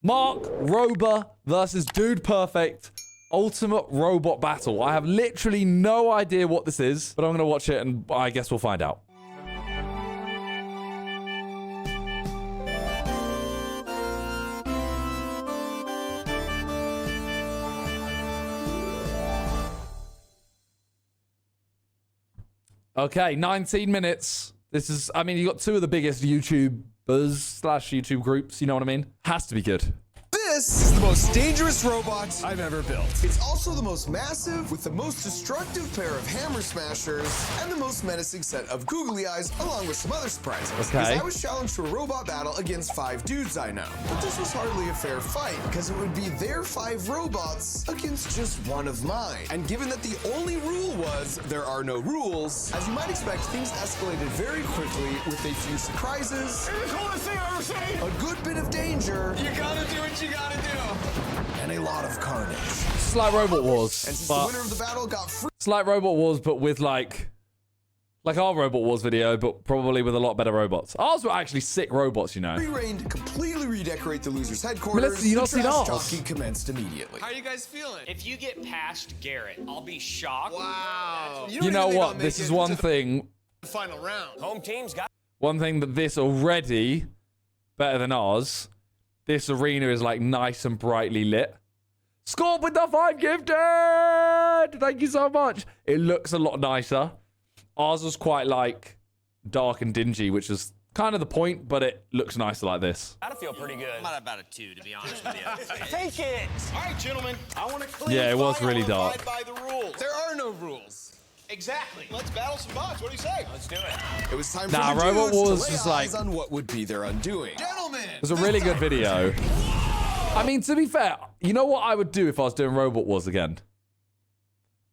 Mark Rober versus Dude Perfect Ultimate Robot Battle. I have literally no idea what this is, but I'm gonna watch it and I guess we'll find out. Okay, 19 minutes. This is, I mean, you got two of the biggest YouTubers / YouTube groups, you know what I mean? Has to be good. This is the most dangerous robot I've ever built. It's also the most massive, with the most destructive pair of hammer smashers, and the most menacing set of googly eyes, along with some other surprises. Okay. Because I was challenged to a robot battle against 5 dudes I know. But this was hardly a fair fight, because it would be their 5 robots against just one of mine. And given that the only rule was there are no rules, as you might expect, things escalated very quickly with a few surprises. It's the coolest thing I've ever seen! A good bit of danger. You gotta do what you gotta do. And a lot of carnage. It's like Robot Wars. And since the winner of the battle got free. It's like Robot Wars, but with like our Robot Wars video, but probably with a lot better robots. Ours were actually sick robots, you know. Free reign to completely redecorate the loser's headquarters. You not seen ours? Talking commenced immediately. How are you guys feeling? If you get past Garrett, I'll be shocked. Wow. You know what? This is one thing. Final round. Home team's got. One thing that this already better than ours. This arena is like nice and brightly lit. Scorp with the 5 gifted! Thank you so much. It looks a lot nicer. Ours was quite like dark and dingy, which is kind of the point, but it looks nicer like this. Gotta feel pretty good. I'm at about a 2, to be honest with you. Take it! All right, gentlemen. I want to clean Yeah, it was fire really and dark. abide by the rules. There are no rules. Exactly. Let's battle some bots. What do you say? Let's do it. It was time Nah, for the Robot dudes Wars to lay was like- eyes on what would be their undoing. Gentlemen! It was a really good video. I mean, to be fair, you know what I would do if I was doing Robot Wars again?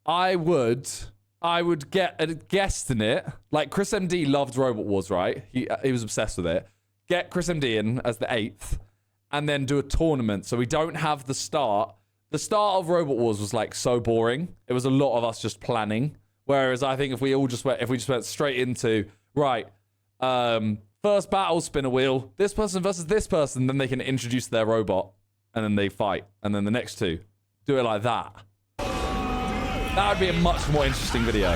I would get a guest in it. Like, Chris MD loved Robot Wars, right? He was obsessed with it. Get Chris MD in as the 8th, and then do a tournament. So we don't have the start. The start of Robot Wars was, like, so boring. It was a lot of us just planning. Whereas I think if we just went straight into, right, first battle, spin a wheel, this person versus this person, then they can introduce their robot, and then they fight, and then the next 2. Do it like that. That would be a much more interesting video.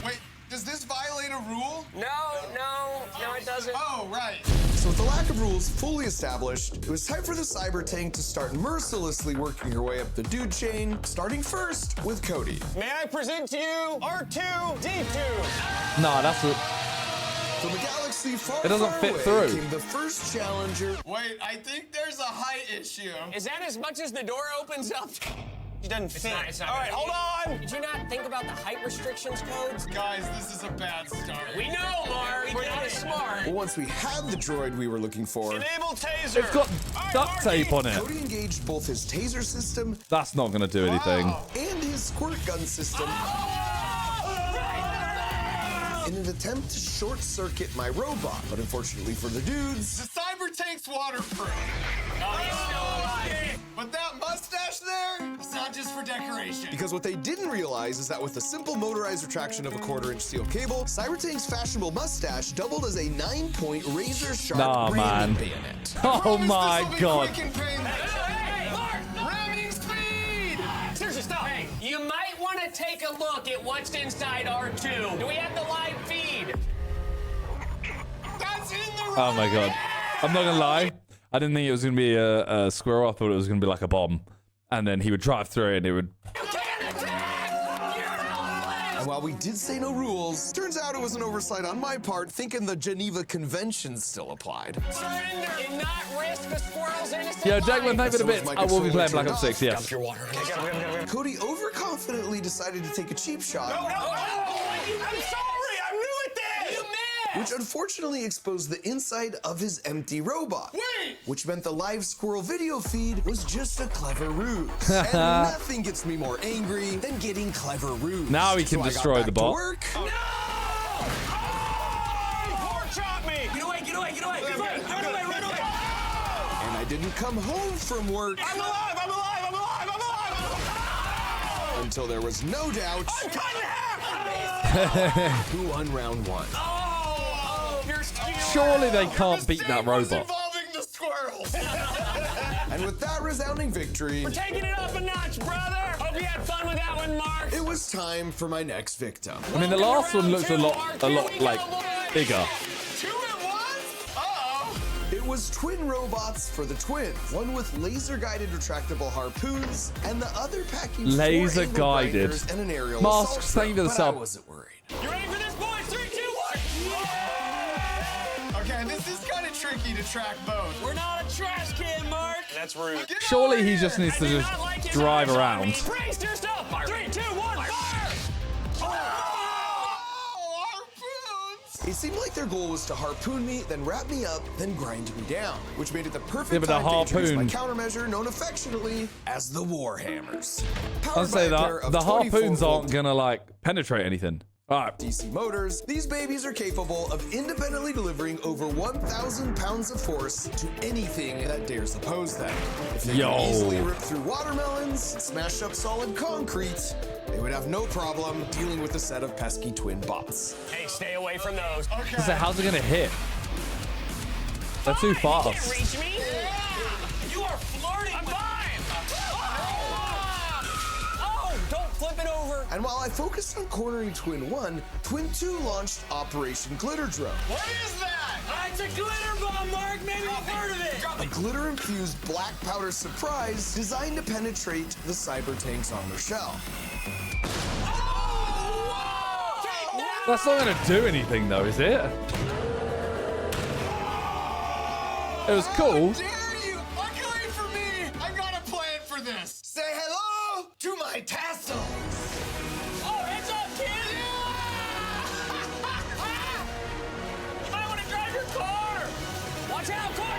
Wait, does this violate a rule? No, it doesn't. Oh, right. So with the lack of rules fully established, it was time for the cyber tank to start mercilessly working her way up the dude chain, starting first with Cody. May I present to you R2-D2? Nah, that's a... From a galaxy far, It doesn't far fit away through. came the first challenger. Wait, I think there's a height issue. Is that as much as the door opens up? It doesn't fit. It's not All right, hold on. Did you not think about the height restrictions codes? Guys, this is a bad start. We know, Mark. We're not as smart. But once we had the droid we were looking for, Enable taser. It's got duct tape on it. Cody engaged both his taser system That's not going to do anything. and his squirt gun system in an attempt to short circuit my robot. But unfortunately for the dudes, The cyber tank's waterproof. But that mustache there, it's not just for decoration. because what they didn't realize is that with the simple motorized retraction of a 1/4-inch steel cable, Cybertank's fashionable mustache doubled as a 9-point razor-sharp Nah, ramming man. bayonet. Oh Promise my this'll be god. quick and painless. Hey, Mark! Ramming speed! Seriously, stop. Hey, you might want to take a look at what's inside R2. Do we have the live feed? That's in the Oh my god. I'm not going to lie. I didn't think it was going to be a squirrel. I thought it was going to be like a bomb. And then he would drive through it and it would... And while we did say no rules, turns out it was an oversight on my part, thinking the Geneva Conventions still applied. Surrender and not risk the squirrel's innocent Yo, life. Declan, thank you for the bits. I will be playing Black Ops 6, yes. Your water. Cody overconfidently decided to take a cheap shot, I'm sorry, I'm new at this! You missed! which unfortunately exposed the inside of his empty robot. Wait! Which meant the live squirrel video feed was just a clever ruse. And nothing gets me more angry than getting clever ruse. Now he can So I got destroy back the to bot. work, Oh, pork chop me! Get away, get away, get away! Run away, run away! and I didn't come home from work I'm alive, I'm alive, I'm alive, I'm alive! until there was no doubt I'm cut in half! who won round 1. Oh, you're Surely they can't The beat that mistake was robot. involving the And with that resounding victory, We're taking it up a notch, brother. Hope you had fun with that one, Mark. it was time for my next victim. I mean, the last one looks a lot like bigger. 2 at once? Uh-oh. It was twin robots for the twins. One with laser-guided retractable harpoons, and the other packing four Laser-guided. angle grinders and an aerial Masks, assault thank you for the truck, but I sub. wasn't worried. You ready for this, boys? 3, 2, 1. Okay, this is kind of tricky to track both. We're not a trash can, Mark. That's rude. Get Surely over he here. just needs to just drive around. Brace yourself. 3, 2, 1, fire! Harpoons! It seemed like their goal was to harpoon me, then wrap me up, then grind me down, which made it the perfect Yeah, but the time to introduce my harpoon- countermeasure, known affectionately as the Warhammers. I'll Powered say by a pair that of the harpoons 24-volt aren't gonna like penetrate anything. All right. DC motors, these babies are capable of independently delivering over 1,000 pounds of force to anything that dares oppose them. If they Yo. could easily rip through watermelons, smash up solid concrete, they would have no problem dealing with a set of pesky twin bots. Hey, stay away from those. Okay. So how's it gonna hit? They're too You can't fast. reach me. You are flirting. I'm fine. Oh, don't flip it over. And while I focused on cornering Twin 1, Twin 2 launched Operation Glitter Drone. What is that? It's a glitter bomb, Mark. Maybe you've heard of it. A glitter-infused black powder surprise designed to penetrate the cyber tank's armor shell. That's not gonna do anything though, is it? It was cool. How dare you? Luckily for me, I got a plan for this. Say hello to my tassels. Oh, heads up, kid. You might want to drive your car. Watch out, car.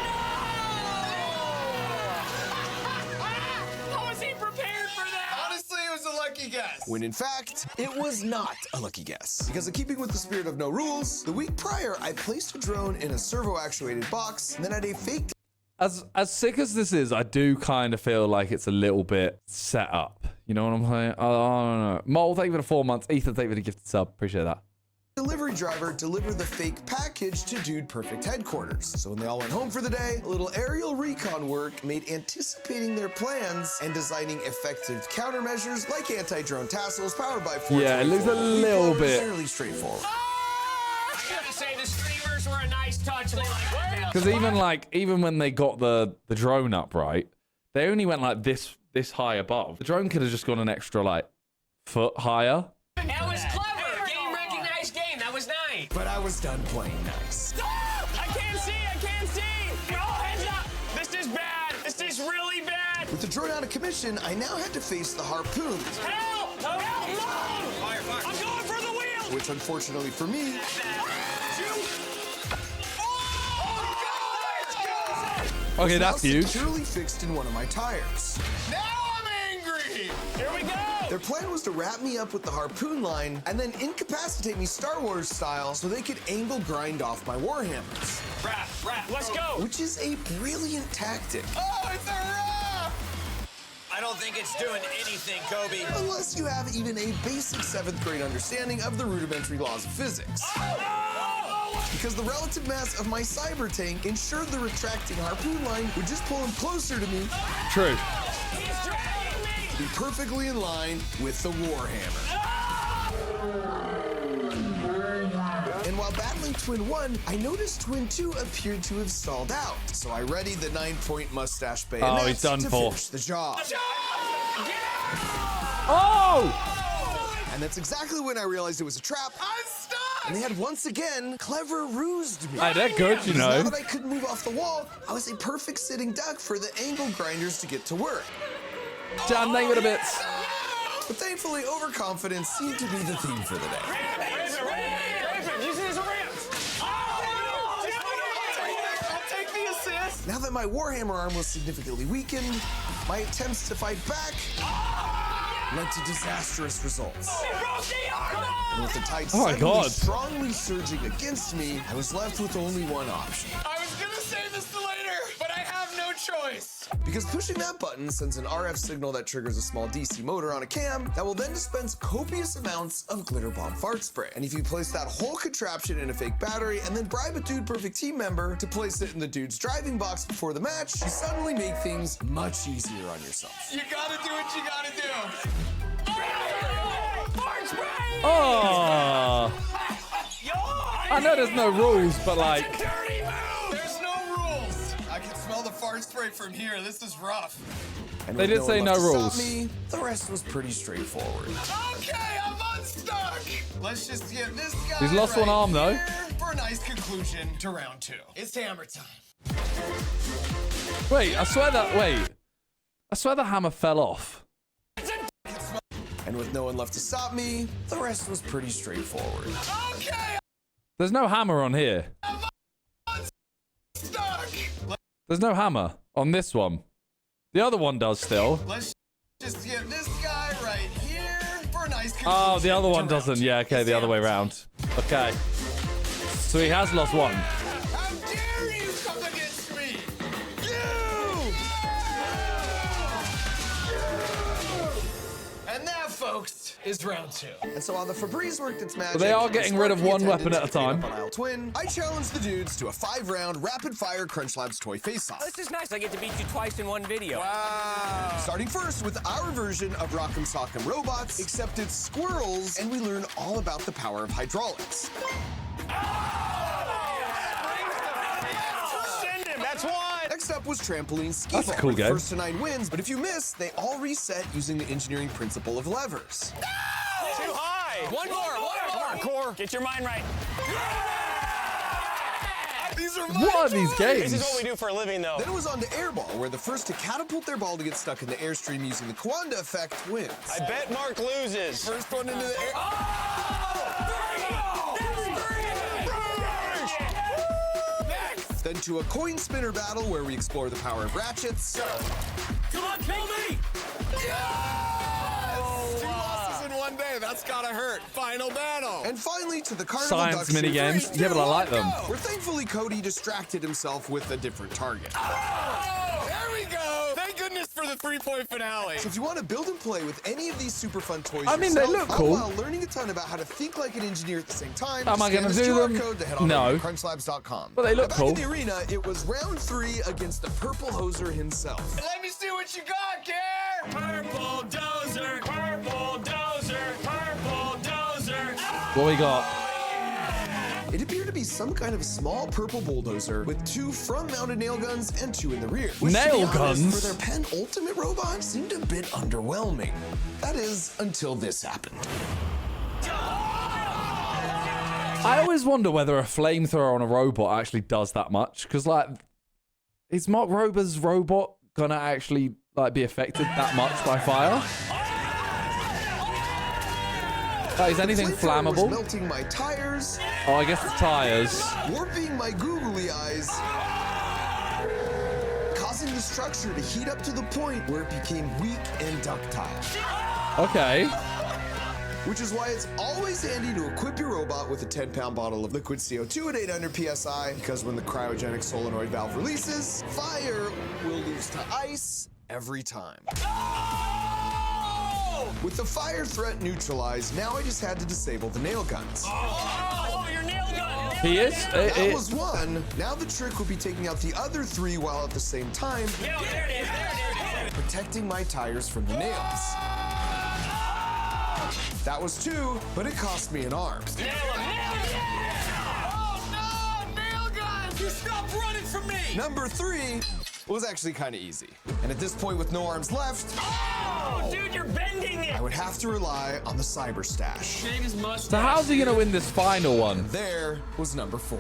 How was he prepared for that? Honestly, it was a lucky guess. When in fact, it was not a lucky guess. Because in keeping with the spirit of no rules, the week prior, I placed a drone in a servo-actuated box, and then had a fake As sick as this is, I do kind of feel like it's a little bit set up. You know what I'm saying? I don't know. Mole, thank you for the 4 months. Ethan, thank you for the gifted sub. Appreciate that. delivery driver deliver the fake package to Dude Perfect headquarters. So when they all went home for the day, a little aerial recon work made anticipating their plans and designing effective countermeasures like anti-drone tassels powered by 424 Yeah, it looks a little bit- fairly straightforward. I gotta say, the streamers were a nice touch. They like, Because even when they got the drone up, right, they only went like this high above. The drone could have just gone an extra like foot higher. that was clever. Game recognized game. That was nice. But I was done playing nice. I can't see. I can't see. Oh, heads up. This is bad. This is really bad. With the drone out of commission, I now had to face the harpoons, Help! Help! Mom! I'm going for the wheel. which unfortunately for me, Okay, was now that's huge. securely fixed in one of my tires. Now I'm angry. Here we go. Their plan was to wrap me up with the harpoon line and then incapacitate me Star Wars style so they could angle grind off my warhammers, Wrap. Let's go. which is a brilliant tactic. Oh, it's a wrap. I don't think it's doing anything, Kobe. Unless you have even a basic 7th grade understanding of the rudimentary laws of physics. Because the relative mass of my cyber tank ensured the retracting harpoon line would just pull him closer to me, True. He's dragging me. be perfectly in line with the warhammer. And while battling Twin 1, I noticed Twin 2 appeared to have stalled out. So I readied the 9-point mustache bayonet he's done to for. finish the job. Oh! And that's exactly when I realized it was a trap. I'm stuck. And they had once again clever rused me. Hey, they're good, you Now know. that I couldn't move off the wall, I was a perfect sitting duck for the angle grinders to get to work. Jan, thank you for the bits. But thankfully, overconfidence seemed to be the theme for the day. Use it as a ramp. I'll take the assist. Now that my Warhammer arm was significantly weakened, my attempts to fight back led to disastrous results. And with the tide Oh my suddenly God. strongly surging against me, I was left with only one option. I was gonna save this to later, but I have no choice. Because pushing that button sends an RF signal that triggers a small DC motor on a cam that will then dispense copious amounts of glitter bomb fart spray. And if you place that whole contraption in a fake battery and then bribe a Dude Perfect team member to place it in the dude's driving box before the match, you suddenly make things much easier on yourself. You gotta do what you gotta do. Oh. I know there's no rules, but like. There's no rules. I can smell the fart spray from here. This is rough. And They with did say one no left to rules. stop me, the rest was pretty straightforward. Okay, I'm unstuck. Let's just get this guy. He's lost one arm, though. here for a nice conclusion to round 2. It's hammer time. Wait, I swear the hammer fell off. And with no one left to stop me, the rest was pretty straightforward. Okay, There's no hammer on here. I'm stuck. There's no hammer on this one. The other one does still. Let's just get this guy right here for a nice conclusion. Oh, the other one to round doesn't. 2. Yeah, okay, It's the other way hammer time. around. Okay. So he has lost one. How dare you come against me? And that, folks, is round 2. And so while the Febreze worked its magic, But they are and getting rid of Sparky one weapon attended at a to clean time. up on aisle twin, I challenged the dudes to a 5-round rapid-fire Crunch Labs toy face-off. This is nice. I get to beat you twice in one video. Wow. Starting first with our version of Rock'em Sock'em Robots, except it's squirrels, and we learn all about the power of hydraulics. Send him. That's one. Next up was Trampoline Ski That's a Ball, cool with game. first to 9 wins, but if you miss, they all reset using the engineering principle of levers. Too high. One more. Come on, Core. Get your mind right. These are What are these This is what games? we do for a living, though. Then it was on to Airball, where the first to catapult their ball to get stuck in the airstream using the Kwanda effect wins. I bet Mark loses. First one into the air. Then to a coin spinner battle, where we explore the power of ratchets. Come on, kill me. 2 losses in one day. That's gotta hurt. Final battle. And finally to the Carnival Science Duck Shoot. minigames. 3, Yeah, but I 2, like 1, them. go. Where thankfully Cody distracted himself with a different target. Oh, there we go. Thank goodness for the 3-point finale. So if you want to build and play with any of these super fun toys I mean, they yourself, look cool. all while learning a ton about how to think like an engineer at the same time, Am I scan gonna this do QR them? code to head on No. over to crunchlabs.com. But they look Back cool. in the arena, it was round 3 against the purple hoser himself. Let me see what you got, Care. Purple dozer. Purple dozer. Purple dozer. What we got? It appeared to be some kind of small purple bulldozer with 2 front-mounted nail guns and 2 in the rear. Which, to be Nail honest, guns? for their penultimate robot seemed a bit underwhelming. That is, until this happened. I always wonder whether a flamethrower on a robot actually does that much. Because, like, is Mark Rober's robot gonna actually, like, be affected that much by fire? Like, is anything Flamethrower was flammable? melting my tires, Oh, I guess the tires. warping my googly eyes, causing the structure to heat up to the point where it became weak and ductile. Okay. Which is why it's always handy to equip your robot with a 10-pound bottle of liquid CO2 at 800 PSI, because when the cryogenic solenoid valve releases, fire will lose to ice every time. With the fire threat neutralized, now I just had to disable the nail guns. Oh, your nail gun. He is. That was one. Now the trick would be taking out the other 3 while at the same time There it is. protecting my tires from the nails. That was 2, but it cost me an arm. Oh, no! Nail guns! You stop running from me! Number 3 was actually kind of easy. And at this point, with no arms left, Oh, dude, you're bending it. I would have to rely on the cyber stash. Shave his mustache. So how's he gonna win this final one? There was number 4.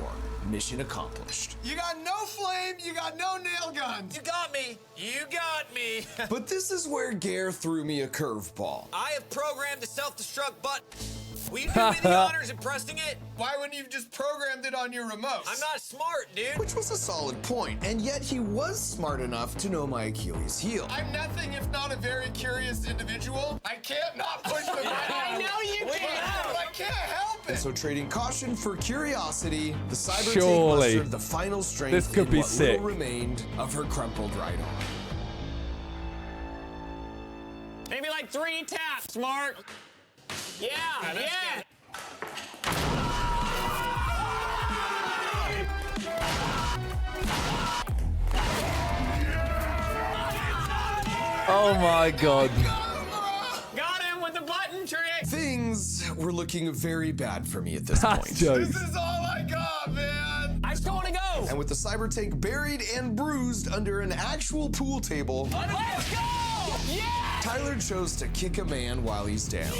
Mission accomplished. You got no flame, you got no nail guns. You got me. You got me. But this is where Gare threw me a curveball. I have programmed the self-destruct button. Will you do me the honors in pressing it? Why wouldn't you just programmed it on your remote? I'm not smart, dude. Which was a solid point, and yet he was smart enough to know my Achilles heel. I'm nothing if not a very curious individual. I can't not push the button. I know you can. I can't help And it. so trading caution for curiosity, the Cyber Surely. mustered the final strength This could in be what sick. little remained of her crumpled right arm. Maybe like 3 taps, Mark. Yeah, yeah. Oh my god. Got him with the button trick. Things were looking very bad for me at this That's point. jokes. This is all I got, man. I still want to go. And with the cyber tank buried and bruised under an actual pool table, Let's go. Yeah. Tyler chose to kick a man while he's down.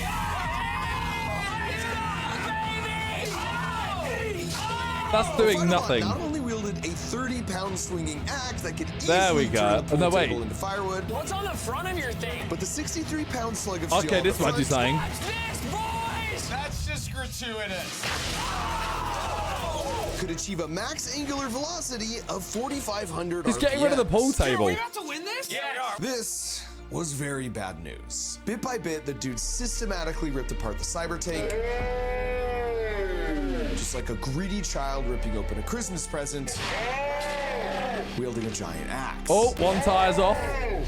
That's doing Autobot nothing. Not only wielded a 30-pound swinging axe that could There we easily go. turn the pool No, wait. table into firewood, What's on the front of your thing? but the 63-pound slug of steel Okay, on this the might do front something. Watch this, boys. That's just gratuitous. could achieve a max angular velocity of 4,500 He's getting rid of the pool table. We about to win this? Yeah. This was very bad news. Bit by bit, the dude systematically ripped apart the cyber tank, just like a greedy child ripping open a Christmas present, wielding a giant axe. Oh, one tire's off. And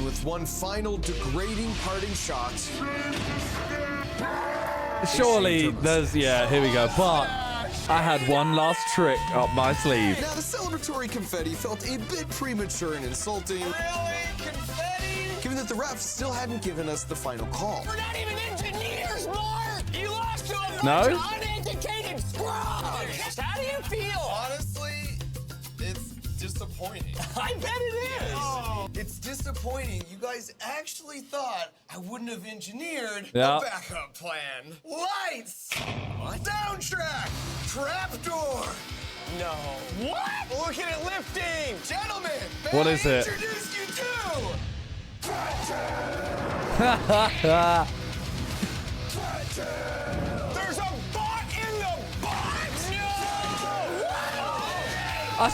with one final degrading parting shot, Surely there's, yeah, here we go. But I had one last trick up my sleeve. now the celebratory confetti felt a bit premature and insulting, Really? Confetti? given that the refs still hadn't given us the final call. We're not even engineers, Mark. You lost to a No? bunch of uneducated scrubs. How do you feel? Honestly, it's disappointing. I bet it is. It's disappointing. You guys actually thought I wouldn't have engineered Yeah. a backup plan. Lights! What? Soundtrack! Trapdoor! No. What? Look at it lifting! Gentlemen, may What I is it? introduce you to... There's a bot in the box! No! I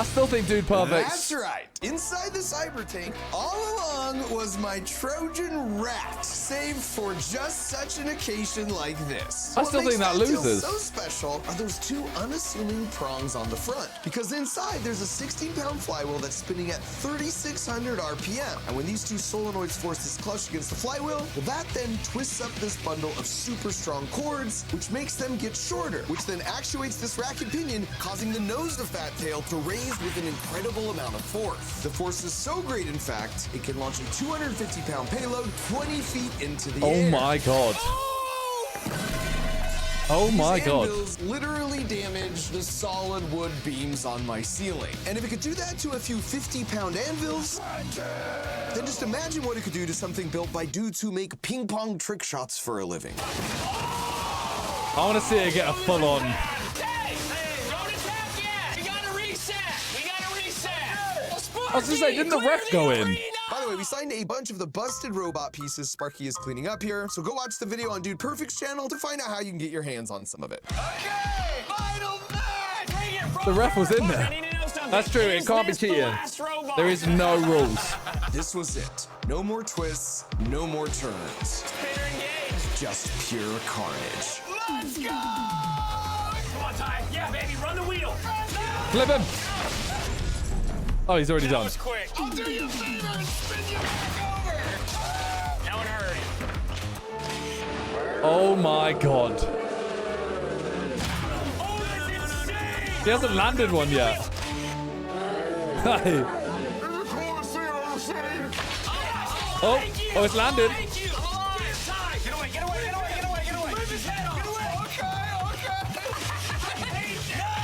still think Dude Perfect. That's right. Inside the cyber tank, all along was my Trojan rat, saved for just such an occasion like this. I still What think makes that tail loses. So special are those two unassuming prongs on the front, because inside there's a 16-pound flywheel that's spinning at 3,600 RPM. And when these two solenoids force this clutch against the flywheel, well, that then twists up this bundle of super strong cords, which makes them get shorter, which then actuates this rack and pinion, causing the nose of Fat Tail to raise with an incredible amount of force. The force is so great, in fact, it can launch a 250-pound payload 20 feet into the Oh air. my god. Oh my These god. anvils literally damage the solid wood beams on my ceiling. And if it could do that to a few 50-pound anvils, then just imagine what it could do to something built by dudes who make ping pong trick shots for a living. I want to see it get a full on. Hey, don't attack yet. We gotta reset. I was gonna say, didn't the ref go in? By the way, we signed a bunch of the busted robot pieces Sparky is cleaning up here, so go watch the video on Dude Perfect's channel to find out how you can get your hands on some of it. Okay! Final match! Bring it, bro. The ref was in there. I need to know something. That's true, it Is can't be this the cheating. last robot? There is no rules. This was it. No more twists, no more turns. Spinner engaged. Just pure carnage. Let's go! Come on, Ty. Yeah, baby, run the wheel. Flip him. Oh, he's already That done. was quick. I'll do you a favor and spin you back over! That one hurt. Oh my god. Oh, that's insane. He hasn't landed one yet. Hey. Oh, Thank you. oh, it's landed. Thank you. Come on, Ty. Get away, get away, get away, get away, get away. Rip his head off. Get away. Okay.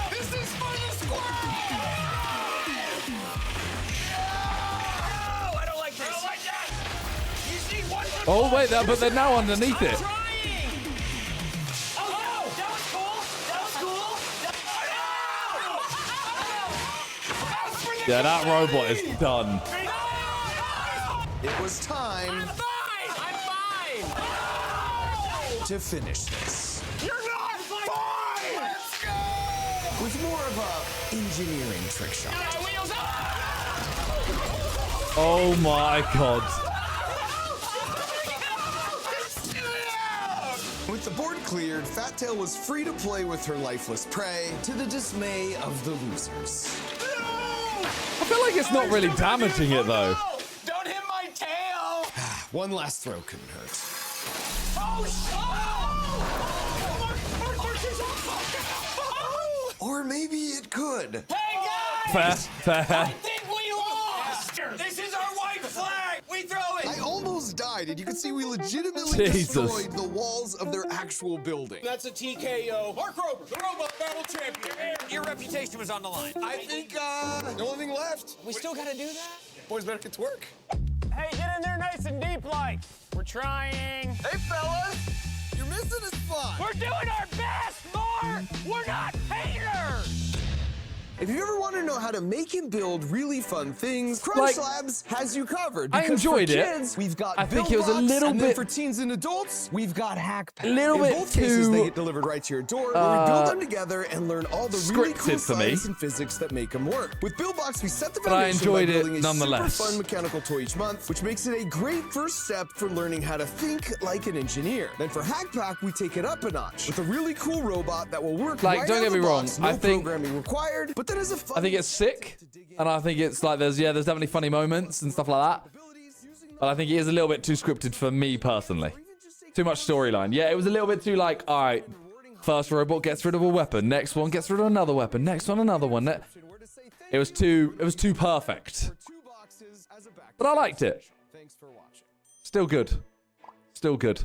This is for the squad! No, I don't like this. I don't like that. You see one for Oh, wait, but they're now underneath it. trying. Oh, no. That was cool. That was cool. Oh, no. Yeah, that robot is done. It was time I'm fine. to finish this. You're not fine! Let's go! With more of a engineering trick shot. Wheels up. Oh my god. With the board cleared, Fat Tail was free to play with her lifeless prey, to the dismay of the losers. I feel like it's not really damaging it though. Don't hit my tail! One last throw couldn't hurt. Or maybe it could. Hey guys! Fair. I think we lost. This is our white flag. We throw it. I almost died, and you can see we legitimately Jesus. destroyed the walls of their actual building. That's a TKO. Mark Rober, the robot battle champion. Your reputation was on the line. I think, the only thing left. We still gotta do that? Boys better get to work. Hey, get in there nice and deep like. We're trying. Hey, fellas! You're missing a spot! We're doing our best, Mark! We're not haters! If you ever want to know how to make and build really fun things, Crunch Like, Labs has you covered. I Because enjoyed for it. kids, we've got I think Build it was a Box, little and then bit- for teens and adults, we've got Hack Pack. Little In bit both cases, they too, get delivered right to your door, where we build them together and learn all the really cool scripted for me. science and physics that make them work. With Build Box, we set the But I foundation by enjoyed it building a nonetheless. super fun mechanical toy each month, which makes it a great first step for learning how to think like an engineer. Then for Hack Pack, we take it up a notch with a really cool robot that will work Like, right don't out get of me the wrong, box, no I think- programming required, but that is a fun I think it's sick, and I think it's like there's definitely funny moments and stuff like that. But I think it is a little bit too scripted for me personally. Too much storyline. Yeah, it was a little bit too like, all right, first robot gets rid of a weapon, next one gets rid of another weapon, next one another one. It was too perfect. But I liked it. Thanks for watching. Still good. Still good.